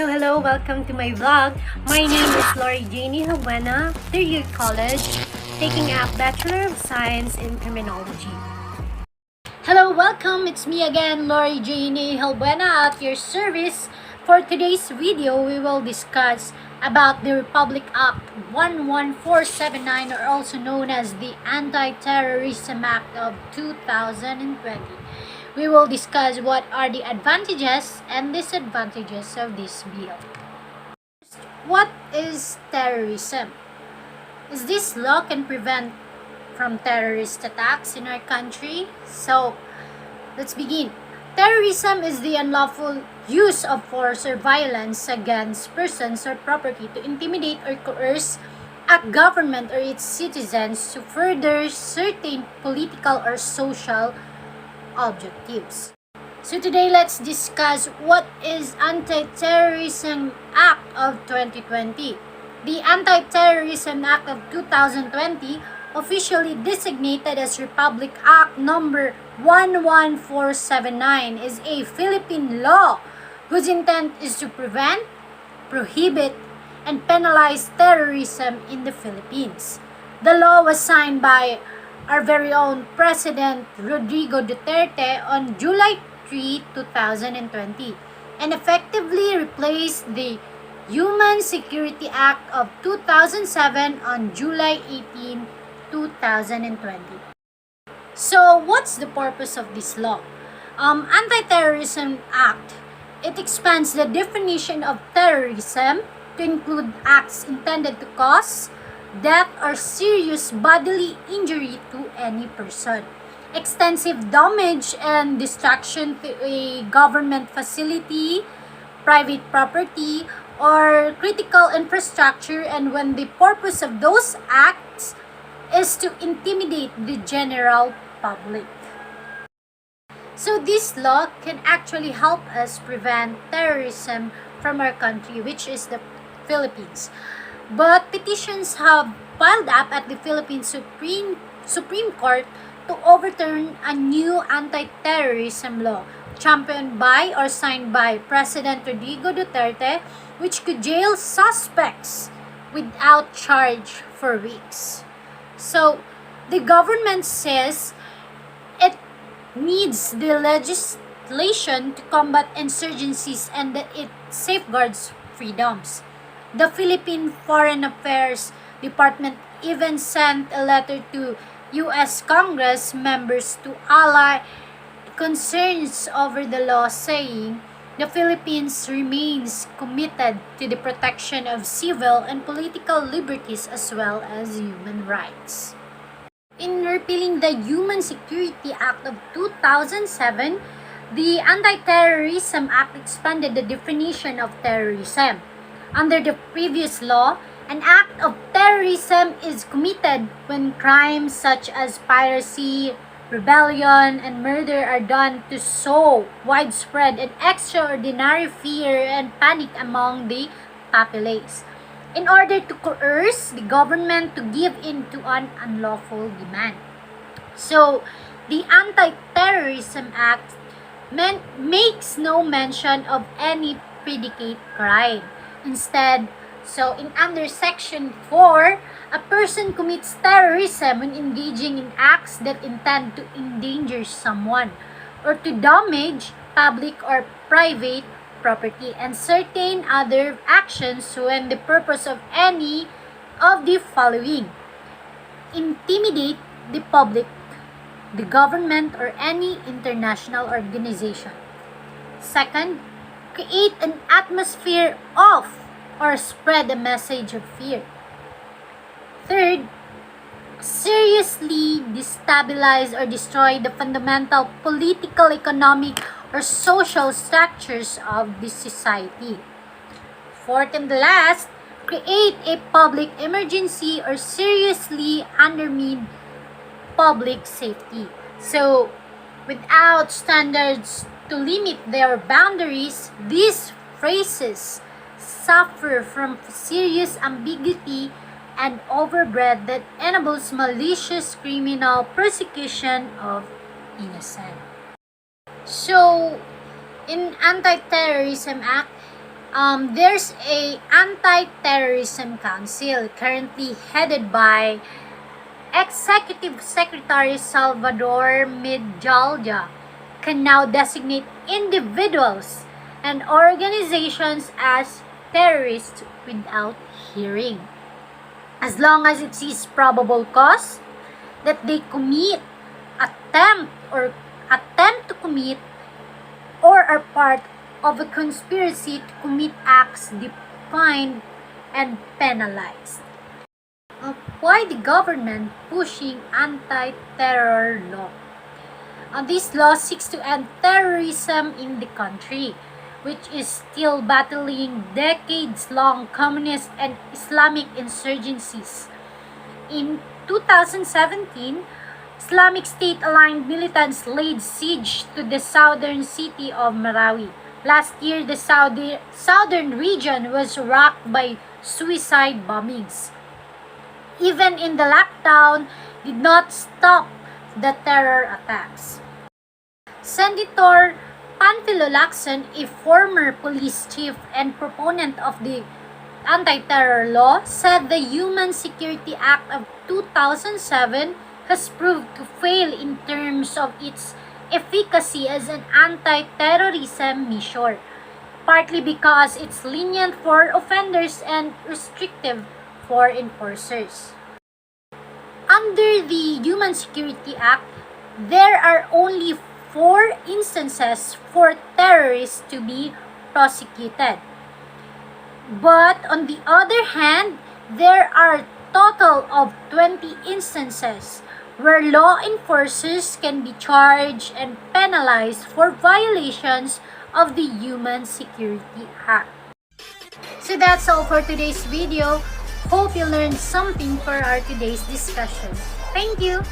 Hello, welcome to my vlog. My name is Lori Janie Halbuena, third year college, taking a Bachelor of Science in Criminology. Hello, welcome. It's me again, Lori Janie Halbuena at your service. For today's video, we will discuss about the Republic Act 11479, or also known as the Anti-Terrorism Act of 2020. We will discuss what are the advantages and disadvantages of this bill. What is terrorism? Is this law can prevent from terrorist attacks in our country? So, let's begin. Terrorism is the unlawful use of force or violence against persons or property to intimidate or coerce a government or its citizens to further certain political or social objectives. So today, let's discuss what is Anti-Terrorism Act of 2020. The Anti-Terrorism Act of 2020, officially designated as Republic Act number 11479, is a Philippine law whose intent is to prevent, prohibit, and penalize terrorism in the Philippines. The law was signed by our very own President Rodrigo Duterte on July 3, 2020, and effectively replaced the Human Security Act of 2007 on July 18, 2020. So, what's the purpose of this law? Anti-Terrorism Act, it expands the definition of terrorism to include acts intended to cause death or serious bodily injury to any person, extensive damage and destruction to a government facility, private property, or critical infrastructure, and when the purpose of those acts is to intimidate the general public. So this law can actually help us prevent terrorism from our country, which is the Philippines. But petitions have piled up at the Philippine Supreme Court to overturn a new anti-terrorism law championed by or signed by President Rodrigo Duterte, which could jail suspects without charge for weeks. So, the government says it needs the legislation to combat insurgencies and that it safeguards freedoms. The Philippine Foreign Affairs Department even sent a letter to U.S. Congress members to allay concerns over the law, saying the Philippines remains committed to the protection of civil and political liberties as well as human rights. In repealing the Human Security Act of 2007, the Anti-Terrorism Act expanded the definition of terrorism. Under the previous law, an act of terrorism is committed when crimes such as piracy, rebellion, and murder are done to sow widespread and extraordinary fear and panic among the populace, in order to coerce the government to give in to an unlawful demand. So, the Anti-Terrorism Act makes no mention of any predicate crime. Instead, in under Section 4, a person commits terrorism when engaging in acts that intend to endanger someone or to damage public or private property, and certain other actions when the purpose of any of the following: intimidate the public, the government, or any international organization. Second, create an atmosphere of or spread a message of fear. Third, seriously destabilize or destroy the fundamental political, economic, or social structures of the society. Fourth and the last, create a public emergency or seriously undermine public safety. So, without standards to limit their boundaries, these phrases suffer from serious ambiguity and overbreadth that enables malicious criminal persecution of innocent. So, in Anti-Terrorism Act, there's a anti-terrorism council currently headed by Executive Secretary Salvador Midjalja can now designate individuals and organizations as terrorists without hearing, as long as it sees probable cause that they attempt to commit or are part of a conspiracy to commit acts defined and penalized. Why the government pushing anti-terror law? This law seeks to end terrorism in the country, which is still battling decades-long communist and Islamic insurgencies. In 2017, Islamic State-aligned militants laid siege to the southern city of Marawi. Last year, the southern region was rocked by suicide bombings. Even in the lockdown, did not stop the terror attacks. Senator Panfilo Lacson, a former police chief and proponent of the anti-terror law, said the Human Security Act of 2007 has proved to fail in terms of its efficacy as an anti-terrorism measure, partly because it's lenient for offenders and restrictive for enforcers. Under the Human Security Act, there are only 4 instances for terrorists to be prosecuted. But on the other hand, there are total of 20 instances where law enforcers can be charged and penalized for violations of the Human Security Act. So that's all for today's video. Hope you learned something for our today's discussion. Thank you!